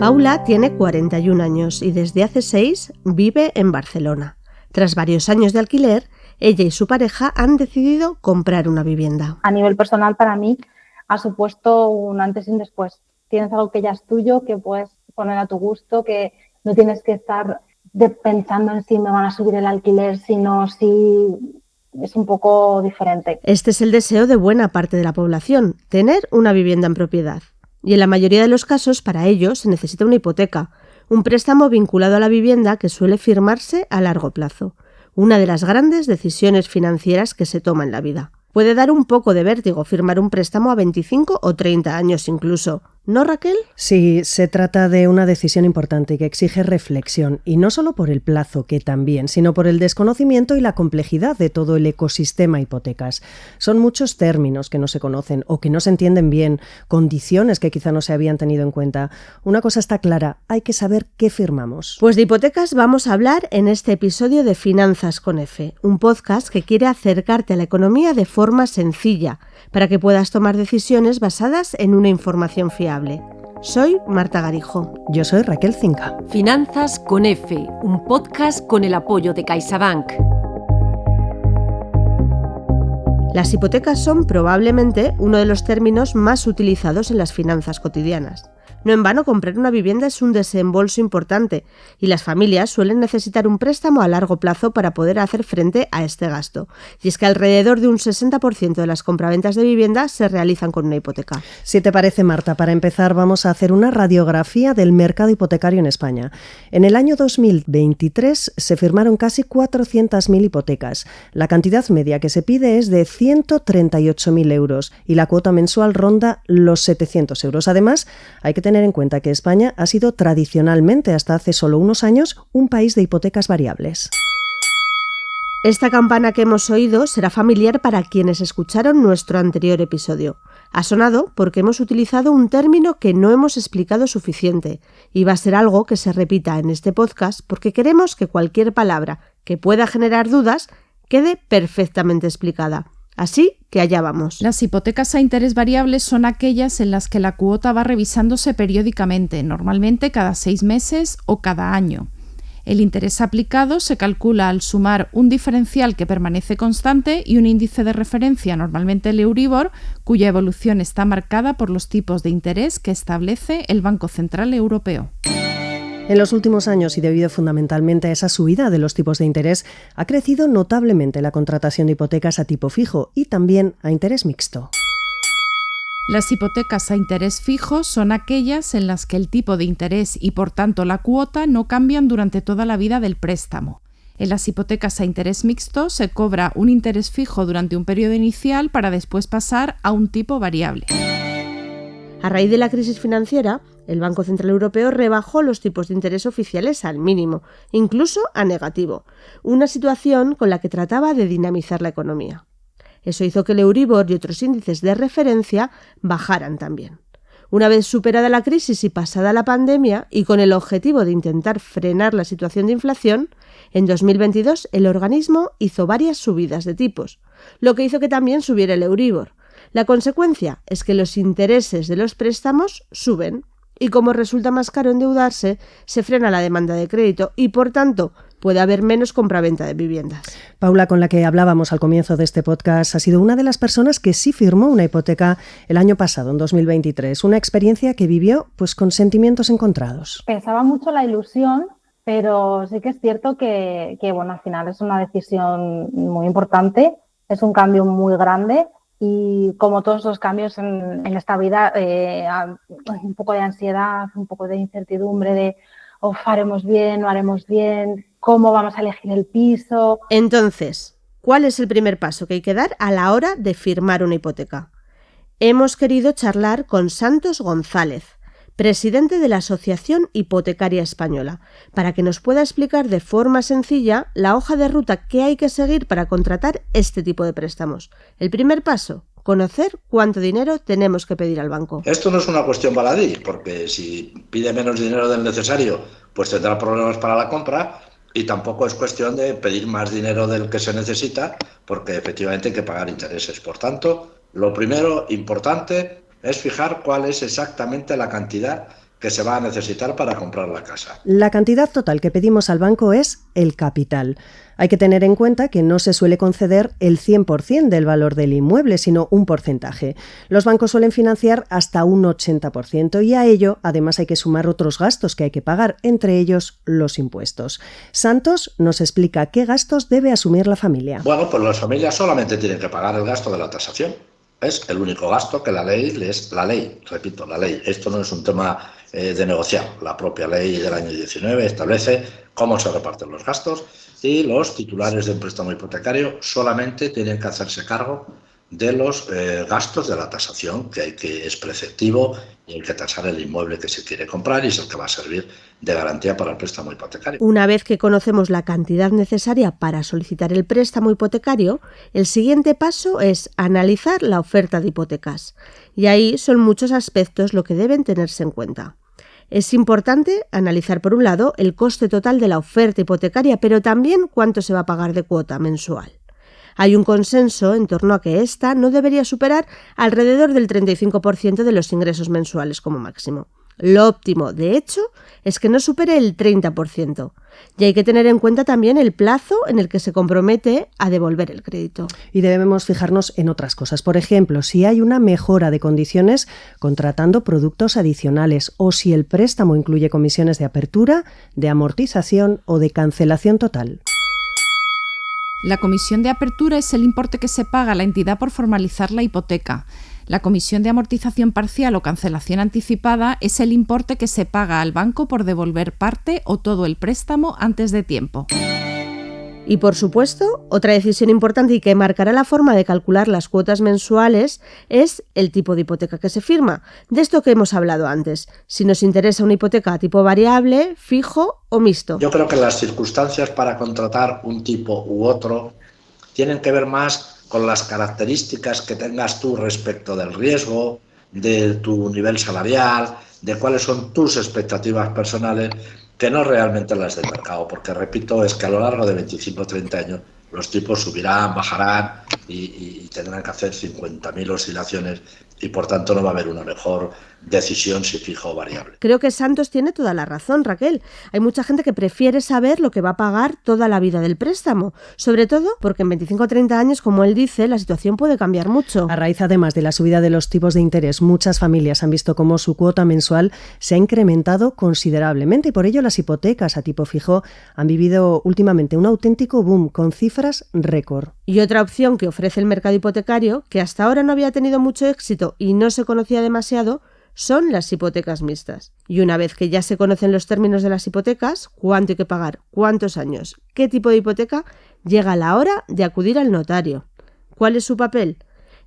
Paula tiene 41 años y desde hace 6 vive en Barcelona. Tras varios años de alquiler, ella y su pareja han decidido comprar una vivienda. A nivel personal, para mí, ha supuesto un antes y un después. Tienes algo que ya es tuyo, que puedes poner a tu gusto, que no tienes que estar pensando en si me van a subir el alquiler, sino si es un poco diferente. Este es el deseo de buena parte de la población, tener una vivienda en propiedad. Y en la mayoría de los casos, para ello, se necesita una hipoteca, un préstamo vinculado a la vivienda que suele firmarse a largo plazo, una de las grandes decisiones financieras que se toma en la vida. Puede dar un poco de vértigo firmar un préstamo a 25 o 30 años incluso. ¿No, Raquel? Sí, se trata de una decisión importante que exige reflexión, y no solo por el plazo, que también, sino por el desconocimiento y la complejidad de todo el ecosistema hipotecas. Son muchos términos que no se conocen o que no se entienden bien, condiciones que quizá no se habían tenido en cuenta. Una cosa está clara, hay que saber qué firmamos. Pues de hipotecas vamos a hablar en este episodio de Finanzas con F, un podcast que quiere acercarte a la economía de forma sencilla, para que puedas tomar decisiones basadas en una información fiable. Soy Marta Garijo. Yo soy Raquel Cinca. Finanzas con F, un podcast con el apoyo de CaixaBank. Las hipotecas son probablemente uno de los términos más utilizados en las finanzas cotidianas. No en vano, comprar una vivienda es un desembolso importante y las familias suelen necesitar un préstamo a largo plazo para poder hacer frente a este gasto. Y es que alrededor de un 60% de las compraventas de vivienda se realizan con una hipoteca. Si te parece, Marta, para empezar vamos a hacer una radiografía del mercado hipotecario en España. En el año 2023 se firmaron casi 400.000 hipotecas. La cantidad media que se pide es de 138.000 euros y la cuota mensual ronda los 700 euros. Además, hay que tener en cuenta que España ha sido tradicionalmente, hasta hace solo unos años, un país de hipotecas variables. Esta campana que hemos oído será familiar para quienes escucharon nuestro anterior episodio. Ha sonado porque hemos utilizado un término que no hemos explicado suficiente y va a ser algo que se repita en este podcast porque queremos que cualquier palabra que pueda generar dudas quede perfectamente explicada. Así que allá vamos. Las hipotecas a interés variable son aquellas en las que la cuota va revisándose periódicamente, normalmente cada 6 meses o cada año. El interés aplicado se calcula al sumar un diferencial que permanece constante y un índice de referencia, normalmente el Euribor, cuya evolución está marcada por los tipos de interés que establece el Banco Central Europeo. En los últimos años, y debido fundamentalmente a esa subida de los tipos de interés, ha crecido notablemente la contratación de hipotecas a tipo fijo y también a interés mixto. Las hipotecas a interés fijo son aquellas en las que el tipo de interés y por tanto la cuota no cambian durante toda la vida del préstamo. En las hipotecas a interés mixto se cobra un interés fijo durante un periodo inicial para después pasar a un tipo variable. A raíz de la crisis financiera, el Banco Central Europeo rebajó los tipos de interés oficiales al mínimo, incluso a negativo, una situación con la que trataba de dinamizar la economía. Eso hizo que el Euribor y otros índices de referencia bajaran también. Una vez superada la crisis y pasada la pandemia, y con el objetivo de intentar frenar la situación de inflación, en 2022 el organismo hizo varias subidas de tipos, lo que hizo que también subiera el Euribor. La consecuencia es que los intereses de los préstamos suben y como resulta más caro endeudarse, se frena la demanda de crédito y, por tanto, puede haber menos compraventa de viviendas. Paula, con la que hablábamos al comienzo de este podcast, ha sido una de las personas que sí firmó una hipoteca el año pasado, en 2023. Una experiencia que vivió pues con sentimientos encontrados. Pensaba mucho la ilusión, pero sí que es cierto que bueno, al final es una decisión muy importante, es un cambio muy grande. Y como todos los cambios en esta vida, un poco de ansiedad, un poco de incertidumbre de haremos bien, no haremos bien, cómo vamos a elegir el piso. Entonces, ¿cuál es el primer paso que hay que dar a la hora de firmar una hipoteca? Hemos querido charlar con Santos González, presidente de la Asociación Hipotecaria Española, para que nos pueda explicar de forma sencilla la hoja de ruta que hay que seguir para contratar este tipo de préstamos. El primer paso, conocer cuánto dinero tenemos que pedir al banco. Esto no es una cuestión baladí, porque si pide menos dinero del necesario, pues tendrá problemas para la compra, y tampoco es cuestión de pedir más dinero del que se necesita, porque efectivamente hay que pagar intereses. Por tanto, lo primero importante es fijar cuál es exactamente la cantidad que se va a necesitar para comprar la casa. La cantidad total que pedimos al banco es el capital. Hay que tener en cuenta que no se suele conceder el 100% del valor del inmueble, sino un porcentaje. Los bancos suelen financiar hasta un 80% y a ello además hay que sumar otros gastos que hay que pagar, entre ellos los impuestos. Santos nos explica qué gastos debe asumir la familia. Bueno, pues las familias solamente tienen que pagar el gasto de la tasación. Es el único gasto que la ley les... La ley, repito, la ley. Esto no es un tema de negociar. La propia ley del año 19 establece cómo se reparten los gastos y los titulares de un préstamo hipotecario solamente tienen que hacerse cargo de los gastos de la tasación, que es preceptivo y hay que tasar el inmueble que se quiere comprar y es el que va a servir de garantía para el préstamo hipotecario. Una vez que conocemos la cantidad necesaria para solicitar el préstamo hipotecario, el siguiente paso es analizar la oferta de hipotecas. Y ahí son muchos aspectos lo que deben tenerse en cuenta. Es importante analizar, por un lado, el coste total de la oferta hipotecaria, pero también cuánto se va a pagar de cuota mensual. Hay un consenso en torno a que ésta no debería superar alrededor del 35% de los ingresos mensuales como máximo. Lo óptimo, de hecho, es que no supere el 30%. Y hay que tener en cuenta también el plazo en el que se compromete a devolver el crédito. Y debemos fijarnos en otras cosas. Por ejemplo, si hay una mejora de condiciones contratando productos adicionales o si el préstamo incluye comisiones de apertura, de amortización o de cancelación total. La comisión de apertura es el importe que se paga a la entidad por formalizar la hipoteca. La comisión de amortización parcial o cancelación anticipada es el importe que se paga al banco por devolver parte o todo el préstamo antes de tiempo. Y por supuesto, otra decisión importante y que marcará la forma de calcular las cuotas mensuales es el tipo de hipoteca que se firma. De esto que hemos hablado antes, si nos interesa una hipoteca a tipo variable, fijo o mixto. Yo creo que las circunstancias para contratar un tipo u otro tienen que ver más con las características que tengas tú respecto del riesgo, de tu nivel salarial, de cuáles son tus expectativas personales, que no realmente las del mercado, porque repito, es que a lo largo de 25 o 30 años los tipos subirán, bajarán y tendrán que hacer 50.000 oscilaciones y por tanto no va a haber una mejor decisión si fijo o variable. Creo que Santos tiene toda la razón, Raquel. Hay mucha gente que prefiere saber lo que va a pagar toda la vida del préstamo, sobre todo porque en 25 o 30 años, como él dice, la situación puede cambiar mucho. A raíz, además de la subida de los tipos de interés, muchas familias han visto cómo su cuota mensual se ha incrementado considerablemente y por ello las hipotecas a tipo fijo han vivido últimamente un auténtico boom con cifras récord. Y otra opción que ofrece el mercado hipotecario, que hasta ahora no había tenido mucho éxito y no se conocía demasiado, son las hipotecas mixtas. Y una vez que ya se conocen los términos de las hipotecas, cuánto hay que pagar, cuántos años, qué tipo de hipoteca, llega la hora de acudir al notario. ¿Cuál es su papel?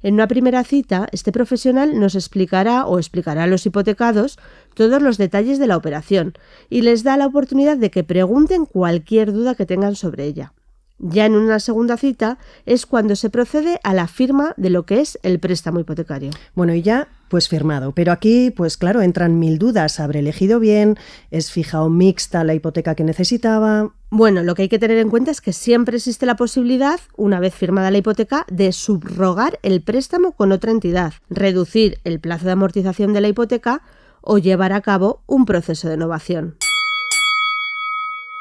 En una primera cita, este profesional nos explicará a los hipotecados todos los detalles de la operación y les da la oportunidad de que pregunten cualquier duda que tengan sobre ella. Ya en una segunda cita es cuando se procede a la firma de lo que es el préstamo hipotecario. Bueno, y ya pues firmado, pero aquí pues claro entran mil dudas. ¿Habré elegido bien? ¿Es fija o mixta la hipoteca que necesitaba? Bueno, lo que hay que tener en cuenta es que siempre existe la posibilidad, una vez firmada la hipoteca, de subrogar el préstamo con otra entidad, reducir el plazo de amortización de la hipoteca o llevar a cabo un proceso de novación.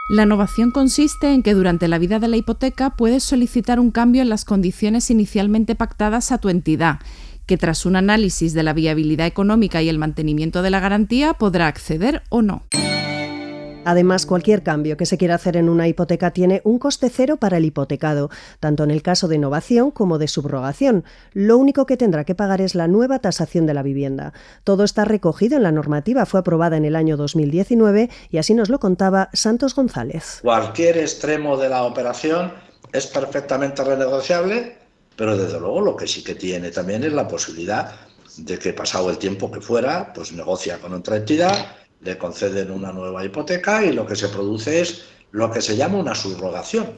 La novación consiste en que durante la vida de la hipoteca puedes solicitar un cambio en las condiciones inicialmente pactadas a tu entidad, que tras un análisis de la viabilidad económica y el mantenimiento de la garantía podrá acceder o no. Además, cualquier cambio que se quiera hacer en una hipoteca tiene un coste cero para el hipotecado, tanto en el caso de novación como de subrogación. Lo único que tendrá que pagar es la nueva tasación de la vivienda. Todo está recogido en la normativa, fue aprobada en el año 2019 y así nos lo contaba Santos González. Cualquier extremo de la operación es perfectamente renegociable, pero desde luego lo que sí que tiene también es la posibilidad de que pasado el tiempo que fuera, pues negocia con otra entidad, le conceden una nueva hipoteca y lo que se produce es lo que se llama una subrogación.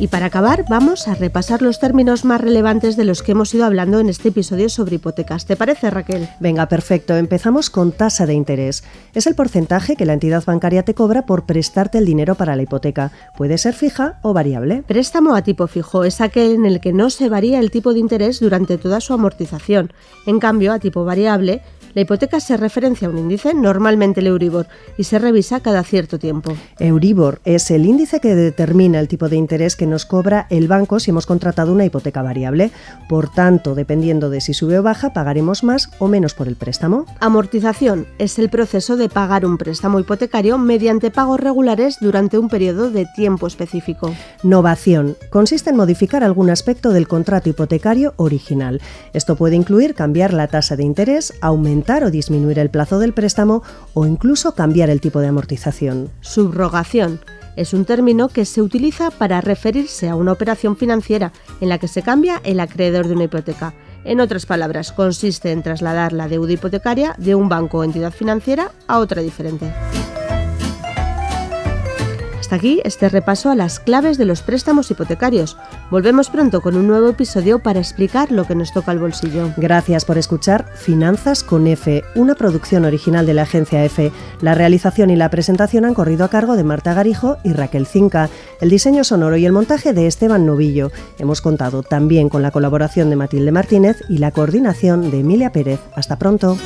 Y para acabar, vamos a repasar los términos más relevantes de los que hemos ido hablando en este episodio sobre hipotecas. ¿Te parece, Raquel? Venga, perfecto. Empezamos con tasa de interés. Es el porcentaje que la entidad bancaria te cobra por prestarte el dinero para la hipoteca. Puede ser fija o variable. Préstamo a tipo fijo es aquel en el que no se varía el tipo de interés durante toda su amortización. En cambio, a tipo variable, la hipoteca se referencia a un índice, normalmente el Euribor, y se revisa cada cierto tiempo. Euribor es el índice que determina el tipo de interés que nos cobra el banco si hemos contratado una hipoteca variable. Por tanto, dependiendo de si sube o baja, pagaremos más o menos por el préstamo. Amortización es el proceso de pagar un préstamo hipotecario mediante pagos regulares durante un periodo de tiempo específico. Novación consiste en modificar algún aspecto del contrato hipotecario original. Esto puede incluir cambiar la tasa de interés, aumentar o disminuir el plazo del préstamo o incluso cambiar el tipo de amortización. Subrogación es un término que se utiliza para referirse a una operación financiera en la que se cambia el acreedor de una hipoteca. En otras palabras, consiste en trasladar la deuda hipotecaria de un banco o entidad financiera a otra diferente. Hasta aquí este repaso a las claves de los préstamos hipotecarios. Volvemos pronto con un nuevo episodio para explicar lo que nos toca al bolsillo. Gracias por escuchar Finanzas con F, una producción original de la agencia F. La realización y la presentación han corrido a cargo de Marta Garijo y Raquel Cinca. El diseño sonoro y el montaje de Esteban Novillo. Hemos contado también con la colaboración de Matilde Martínez y la coordinación de Emilia Pérez. Hasta pronto.